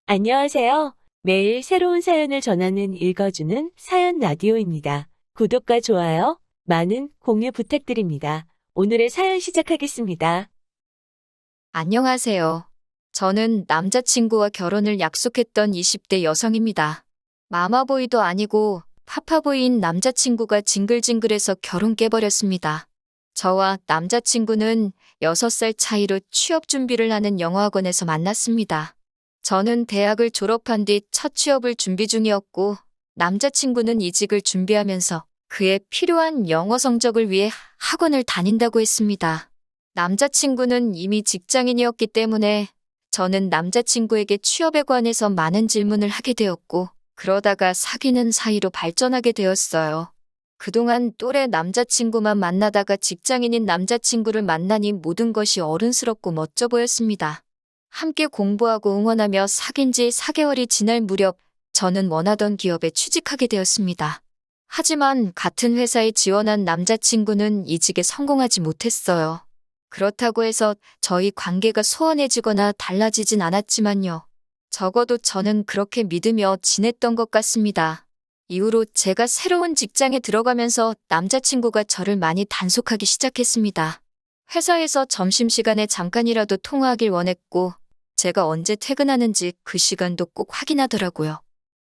안녕하세요. 매일 새로운 사연을 전하는 읽어주는 사연 라디오입니다. 구독과 좋아요, 많은 공유 부탁드립니다. 오늘의 사연 시작하겠습니다. 안녕하세요. 저는 남자친구와 결혼을 약속했던 20대 여성입니다. 마마보이도 아니고 파파보이인 남자친구가 징글징글해서 결혼 깨버렸습니다. 저와 남자친구는 6살 차이로 취업 준비를 하는 영어학원에서 만났습니다. 저는 대학을 졸업한 뒤 첫 취업을 준비 중이었고 남자친구는 이직을 준비하면서 그에 필요한 영어 성적을 위해 학원을 다닌다고 했습니다. 남자친구는 이미 직장인이었기 때문에 저는 남자친구에게 취업에 관해서 많은 질문을 하게 되었고, 그러다가 사귀는 사이로 발전하게 되었어요. 그동안 또래 남자친구만 만나다가 직장인인 남자친구를 만나니 모든 것이 어른스럽고 멋져 보였습니다. 함께 공부하고 응원하며 사귄 지 4개월이 지날 무렵 저는 원하던 기업에 취직하게 되었습니다. 하지만 같은 회사에 지원한 남자친구는 이직에 성공하지 못했어요. 그렇다고 해서 저희 관계가 소원해지거나 달라지진 않았지만요. 적어도 저는 그렇게 믿으며 지냈던 것 같습니다. 이후로 제가 새로운 직장에 들어가면서 남자친구가 저를 많이 단속하기 시작했습니다. 회사에서 점심시간에 잠깐이라도 통화하길 원했고, 제가 언제 퇴근하는지 그 시간도 꼭 확인하더라고요.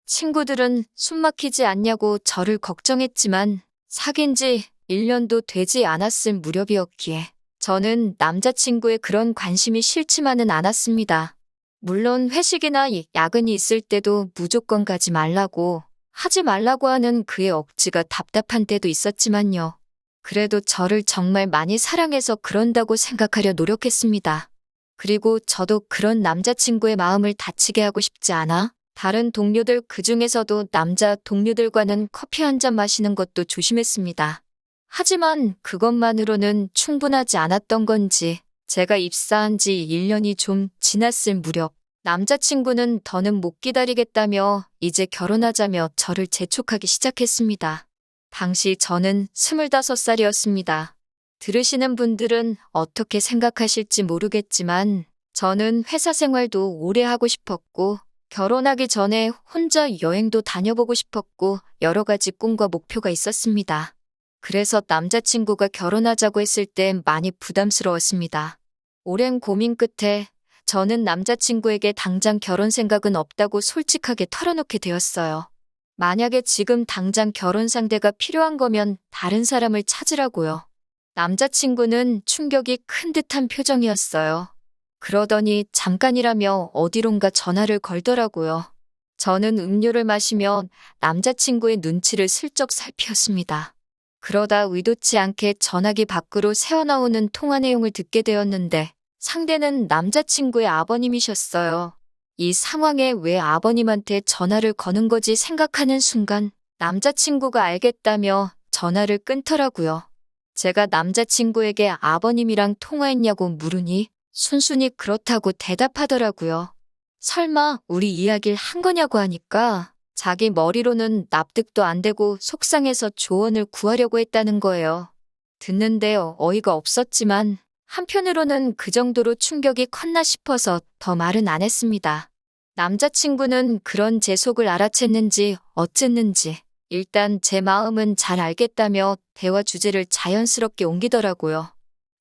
친구들은 숨 막히지 않냐고 저를 걱정했지만 사귄 지 1년도 되지 않았을 무렵이었기에 저는 남자친구의 그런 관심이 싫지만은 않았습니다. 물론 회식이나 야근이 있을 때도 무조건 가지 말라고, 하지 말라고 하는 그의 억지가 답답한 때도 있었지만요. 그래도 저를 정말 많이 사랑해서 그런다고 생각하려 노력했습니다. 그리고 저도 그런 남자친구의 마음을 다치게 하고 싶지 않아 다른 동료들 그중에서도 남자 동료들과는 커피 한 잔 마시는 것도 조심했습니다. 하지만 그것만으로는 충분하지 않았던 건지 제가 입사한 지 1년이 좀 지났을 무렵 남자친구는 더는 못 기다리겠다며 이제 결혼하자며 저를 재촉하기 시작했습니다. 당시 저는 25살이었습니다. 들으시는 분들은 어떻게 생각하실지 모르겠지만 저는 회사 생활도 오래 하고 싶었고 결혼하기 전에 혼자 여행도 다녀보고 싶었고 여러 가지 꿈과 목표가 있었습니다. 그래서 남자친구가 결혼하자고 했을 때 많이 부담스러웠습니다. 오랜 고민 끝에 저는 남자친구에게 당장 결혼 생각은 없다고 솔직하게 털어놓게 되었어요. 만약에 지금 당장 결혼 상대가 필요한 거면 다른 사람을 찾으라고요. 남자친구는 충격이 큰 듯한 표정이었어요. 그러더니 잠깐이라며 어디론가 전화를 걸더라고요. 저는 음료를 마시며 남자친구의 눈치를 슬쩍 살피었습니다. 그러다 의도치 않게 전화기 밖으로 새어나오는 통화 내용을 듣게 되었는데 상대는 남자친구의 아버님이셨어요. 이 상황에 왜 아버님한테 전화를 거는 거지 생각하는 순간 남자친구가 알겠다며 전화를 끊더라고요. 제가 남자친구에게 아버님이랑 통화했냐고 물으니 순순히 그렇다고 대답하더라고요. 설마 우리 이야기를 한 거냐고 하니까 자기 머리로는 납득도 안 되고 속상해서 조언을 구하려고 했다는 거예요. 듣는데 어이가 없었지만 한편으로는 그 정도로 충격이 컸나 싶어서 더 말은 안 했습니다. 남자친구는 그런 제 속을 알아챘는지 어쨌는지 일단 제 마음은 잘 알겠다며 대화 주제를 자연스럽게 옮기더라고요.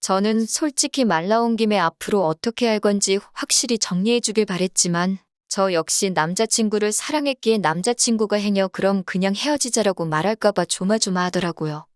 저는 솔직히 말 나온 김에 앞으로 어떻게 할 건지 확실히 정리해 주길 바랬지만 저 역시 남자친구를 사랑했기에 남자친구가 행여 그럼 그냥 헤어지자라고 말할까봐 조마조마하더라고요.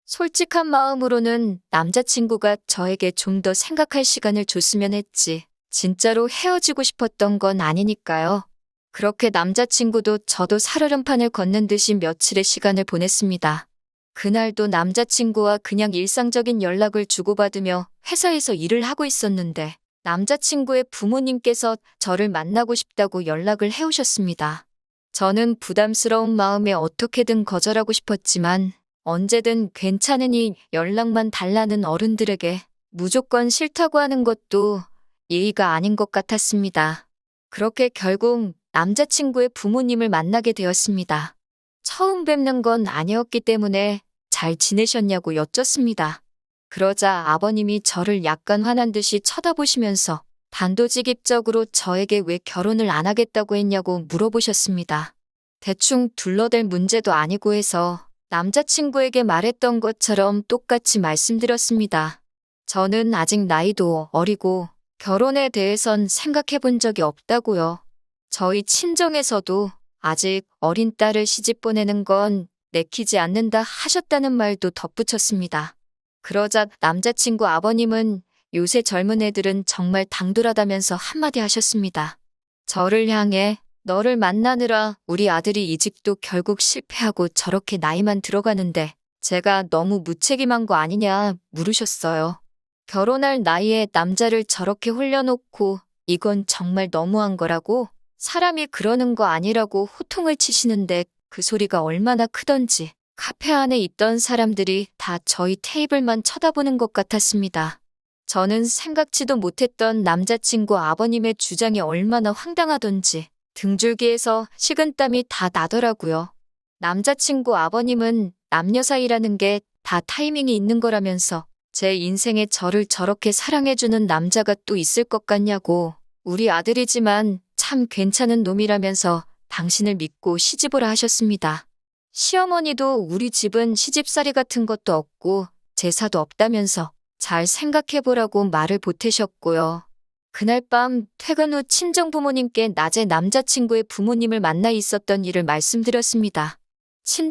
솔직한 마음으로는 남자친구가 저에게 좀 더 생각할 시간을 줬으면 했지. 진짜로 헤어지고 싶었던 건 아니니까요. 그렇게 남자친구도 저도 살얼음판을 걷는 듯이 며칠의 시간을 보냈습니다. 그날도 남자친구와 그냥 일상적인 연락을 주고받으며 회사에서 일을 하고 있었는데 남자친구의 부모님께서 저를 만나고 싶다고 연락을 해오셨습니다. 저는 부담스러운 마음에 어떻게든 거절하고 싶었지만 언제든 괜찮으니 연락만 달라는 어른들에게 무조건 싫다고 하는 것도 예의가 아닌 것 같았습니다. 그렇게 결국 남자친구의 부모님을 만나게 되었습니다. 처음 뵙는 건 아니었기 때문에 잘 지내셨냐고 여쭙습니다. 그러자 아버님이 저를 약간 화난 듯이 쳐다보시면서 단도직입적으로 저에게 왜 결혼을 안 하겠다고 했냐고 물어보셨습니다. 대충 둘러댈 문제도 아니고 해서 남자친구에게 말했던 것처럼 똑같이 말씀드렸습니다. 저는 아직 나이도 어리고 결혼에 대해선 생각해 본 적이 없다고요. 저희 친정에서도 아직 어린 딸을 시집 보내는 건 내키지 않는다 하셨다는 말도 덧붙였습니다. 그러자 남자친구 아버님은 요새 젊은 애들은 정말 당돌하다면서 한마디 하셨습니다. 저를 향해 너를 만나느라 우리 아들이 이직도 결국 실패하고 저렇게 나이만 들어가는데 제가 너무 무책임한 거 아니냐 물으셨어요. 결혼할 나이에 남자를 저렇게 홀려놓고 이건 정말 너무한 거라고 사람이 그러는 거 아니라고 호통을 치시는데 그 소리가 얼마나 크던지 카페 안에 있던 사람들이 다 저희 테이블만 쳐다보는 것 같았습니다. 저는 생각지도 못했던 남자친구 아버님의 주장이 얼마나 황당하던지 등줄기에서 식은땀이 다 나더라고요. 남자친구 아버님은 남녀 사이라는 게 다 타이밍이 있는 거라면서 제 인생에 저를 저렇게 사랑해주는 남자가 또 있을 것 같냐고 우리 아들이지만 참 괜찮은 놈이라면서 당신을 믿고 시집오라 하셨습니다. 시어머니도 우리 집은 시집살이 같은 것도 없고 제사도 없다면서 잘 생각해보라고 말을 보태셨고요. 그날 밤 퇴근 후 친정 부모님께 낮에 남자친구의 부모님을 만나 있었던 일을 말씀드렸습니다.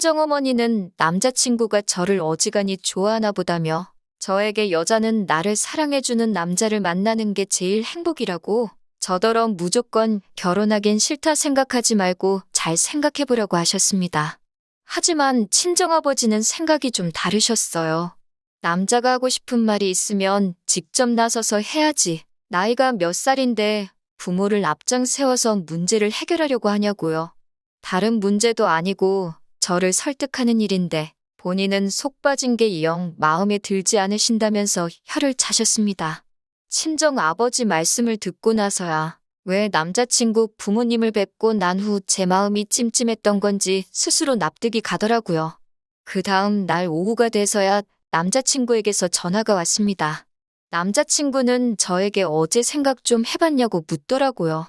친정어머니는 남자친구가 저를 어지간히 좋아하나 보다며 저에게 여자는 나를 사랑해주는 남자를 만나는 게 제일 행복이라고 저더러 무조건 결혼하긴 싫다 생각하지 말고 잘 생각해보라고 하셨습니다. 하지만 친정아버지는 생각이 좀 다르셨어요. 남자가 하고 싶은 말이 있으면 직접 나서서 해야지. 나이가 몇 살인데 부모를 앞장 세워서 문제를 해결하려고 하냐고요. 다른 문제도 아니고 저를 설득하는 일인데 본인은 속 빠진 게 영 마음에 들지 않으신다면서 혀를 차셨습니다. 친정 아버지 말씀을 듣고 나서야 왜 남자친구 부모님을 뵙고 난 후 제 마음이 찜찜했던 건지 스스로 납득이 가더라고요. 그 다음 날 오후가 돼서야 남자친구에게서 전화가 왔습니다. 남자친구는 저에게 어제 생각 좀 해봤냐고 묻더라고요.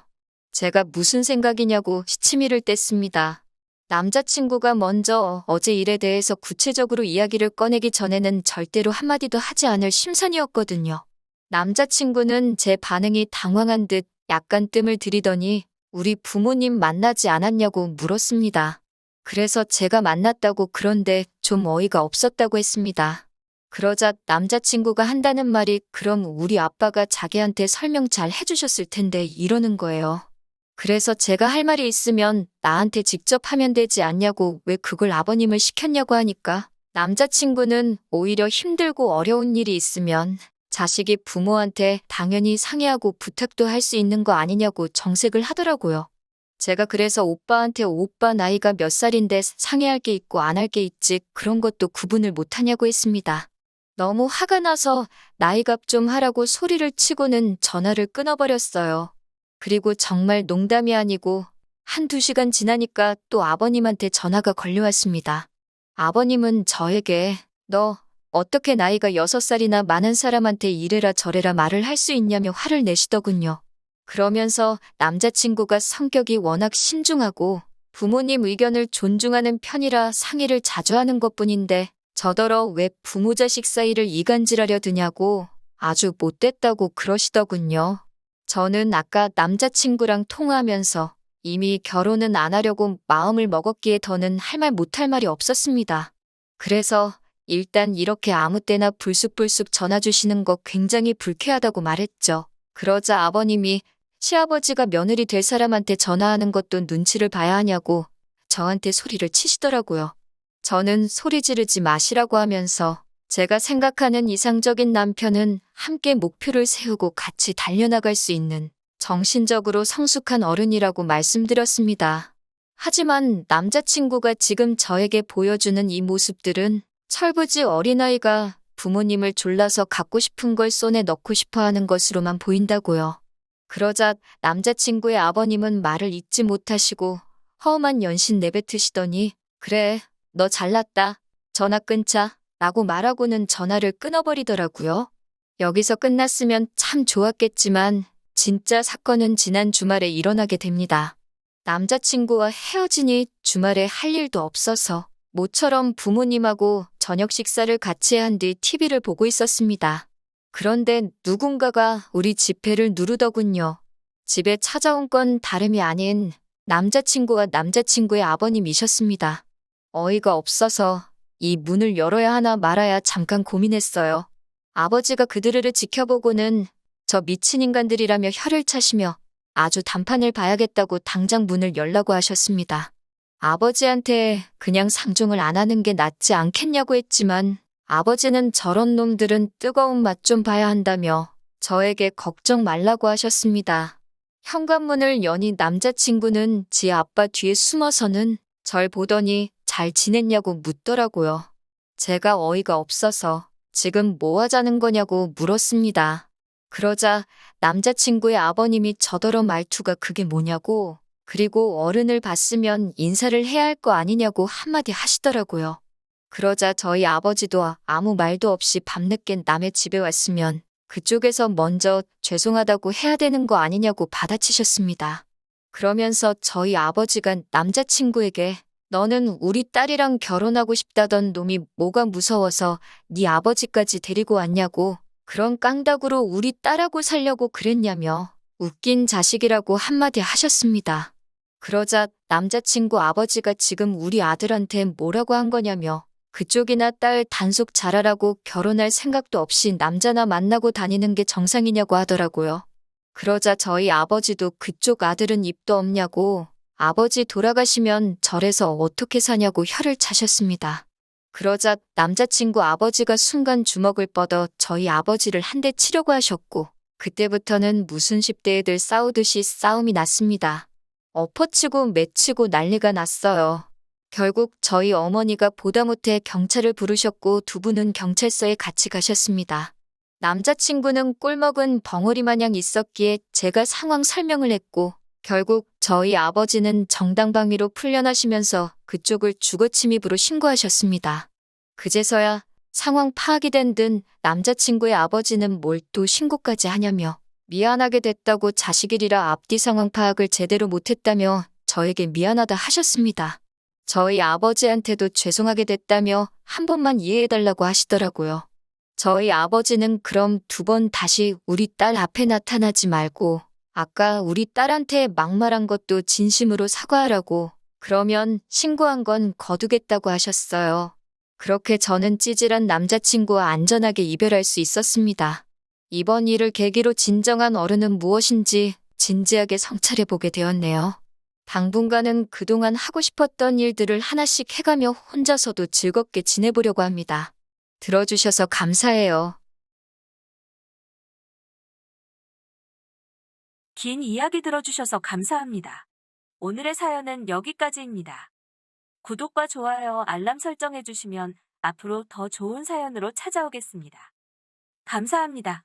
제가 무슨 생각이냐고 시치미를 뗐습니다. 남자친구가 먼저 어제 일에 대해서 구체적으로 이야기를 꺼내기 전에는 절대로 한마디도 하지 않을 심산이었거든요. 남자친구는 제 반응이 당황한 듯 약간 뜸을 들이더니 우리 부모님 만나지 않았냐고 물었습니다. 그래서 제가 만났다고 그런데 좀 어이가 없었다고 했습니다. 그러자 남자친구가 한다는 말이 그럼 우리 아빠가 자기한테 설명 잘 해주셨을 텐데 이러는 거예요. 그래서 제가 할 말이 있으면 나한테 직접 하면 되지 않냐고 왜 그걸 아버님을 시켰냐고 하니까 남자친구는 오히려 힘들고 어려운 일이 있으면 자식이 부모한테 당연히 상의하고 부탁도 할 수 있는 거 아니냐고 정색을 하더라고요. 제가 그래서 오빠한테 오빠 나이가 몇 살인데 상의할 게 있고 안 할 게 있지 그런 것도 구분을 못하냐고 했습니다. 너무 화가 나서 나이값 좀 하라고 소리를 치고는 전화를 끊어버렸어요. 그리고 정말 농담이 아니고 한두 시간 지나니까 또 아버님한테 전화가 걸려왔습니다. 아버님은 저에게 너 어떻게 나이가 6살이나 많은 사람한테 이래라 저래라 말을 할 수 있냐며 화를 내시더군요. 그러면서 남자친구가 성격이 워낙 신중하고 부모님 의견을 존중하는 편이라 상의를 자주 하는 것뿐인데 저더러 왜 부모 자식 사이를 이간질하려 드냐고 아주 못됐다고 그러시더군요. 저는 아까 남자친구랑 통화하면서 이미 결혼은 안 하려고 마음을 먹었기에 더는 할 말 못할 말이 없었습니다. 그래서 일단 이렇게 아무 때나 불쑥불쑥 전화 주시는 거 굉장히 불쾌하다고 말했죠. 그러자 아버님이 시아버지가 며느리 될 사람한테 전화하는 것도 눈치를 봐야 하냐고 저한테 소리를 치시더라고요. 저는 소리 지르지 마시라고 하면서 제가 생각하는 이상적인 남편은 함께 목표를 세우고 같이 달려나갈 수 있는 정신적으로 성숙한 어른이라고 말씀드렸습니다. 하지만 남자친구가 지금 저에게 보여주는 이 모습들은 철부지 어린아이가 부모님을 졸라서 갖고 싶은 걸 손에 넣고 싶어 하는 것으로만 보인다고요. 그러자 남자친구의 아버님은 말을 잇지 못하시고 허음한 연신 내뱉으시더니 그래, 너 잘났다. 전화 끊자. 라고 말하고는 전화를 끊어버리더라고요. 여기서 끝났으면 참 좋았겠지만 진짜 사건은 지난 주말에 일어나게 됩니다. 남자친구와 헤어지니 주말에 할 일도 없어서 모처럼 부모님하고 저녁 식사를 같이 한 뒤 TV를 보고 있었습니다. 그런데 누군가가 우리 지폐를 누르더군요. 집에 찾아온 건 다름이 아닌 남자친구와 남자친구의 아버님이셨습니다. 어이가 없어서 이 문을 열어야 하나 말아야 잠깐 고민했어요. 아버지가 그들을 지켜보고는 저 미친 인간들이라며 혀를 차시며 아주 단판을 봐야겠다고 당장 문을 열라고 하셨습니다. 아버지한테 그냥 상종을 안 하는 게 낫지 않겠냐고 했지만 아버지는 저런 놈들은 뜨거운 맛 좀 봐야 한다며 저에게 걱정 말라고 하셨습니다. 현관문을 여니 남자친구는 지 아빠 뒤에 숨어서는 절 보더니 잘 지냈냐고 묻더라고요. 제가 어이가 없어서 지금 뭐 하자는 거냐고 물었습니다. 그러자 남자친구의 아버님이 저더러 말투가 그게 뭐냐고, 그리고 어른을 봤으면 인사를 해야 할 거 아니냐고 한마디 하시더라고요. 그러자 저희 아버지도 아무 말도 없이 밤늦게 남의 집에 왔으면 그쪽에서 먼저 죄송하다고 해야 되는 거 아니냐고 받아치셨습니다. 그러면서 저희 아버지가 남자친구에게 너는 우리 딸이랑 결혼하고 싶다던 놈이 뭐가 무서워서 네 아버지까지 데리고 왔냐고, 그런 깡닭으로 우리 딸하고 살려고 그랬냐며 웃긴 자식이라고 한마디 하셨습니다. 그러자 남자친구 아버지가 지금 우리 아들한테 뭐라고 한 거냐며 그쪽이나 딸 단속 잘하라고 결혼할 생각도 없이 남자나 만나고 다니는 게 정상이냐고 하더라고요. 그러자 저희 아버지도 그쪽 아들은 입도 없냐고, 아버지 돌아가시면 절에서 어떻게 사냐고 혀를 차셨습니다. 그러자 남자친구 아버지가 순간 주먹을 뻗어 저희 아버지를 한 대 치려고 하셨고, 그때부터는 무슨 10대 애들 싸우듯이 싸움이 났습니다. 엎어치고 매치고 난리가 났어요. 결국 저희 어머니가 보다 못해 경찰을 부르셨고 두 분은 경찰서에 같이 가셨습니다. 남자친구는 꼴먹은 벙어리 마냥 있었기에 제가 상황 설명을 했고, 결국 저희 아버지는 정당방위로 풀려나시면서 그쪽을 주거침입으로 신고하셨습니다. 그제서야 상황 파악이 된 듯 남자친구의 아버지는 뭘 또 신고까지 하냐며 미안하게 됐다고 자식이라 앞뒤 상황 파악을 제대로 못했다며 저에게 미안하다 하셨습니다. 저희 아버지한테도 죄송하게 됐다며 한 번만 이해해달라고 하시더라고요. 저희 아버지는 그럼 두 번 다시 우리 딸 앞에 나타나지 말고 아까 우리 딸한테 막말한 것도 진심으로 사과하라고, 그러면 신고한 건 거두겠다고 하셨어요. 그렇게 저는 찌질한 남자친구와 안전하게 이별할 수 있었습니다. 이번 일을 계기로 진정한 어른은 무엇인지 진지하게 성찰해보게 되었네요. 당분간은 그동안 하고 싶었던 일들을 하나씩 해가며 혼자서도 즐겁게 지내보려고 합니다. 들어주셔서 감사해요. 긴 이야기 들어주셔서 감사합니다. 오늘의 사연은 여기까지입니다. 구독과 좋아요, 알람 설정해주시면 앞으로 더 좋은 사연으로 찾아오겠습니다. 감사합니다.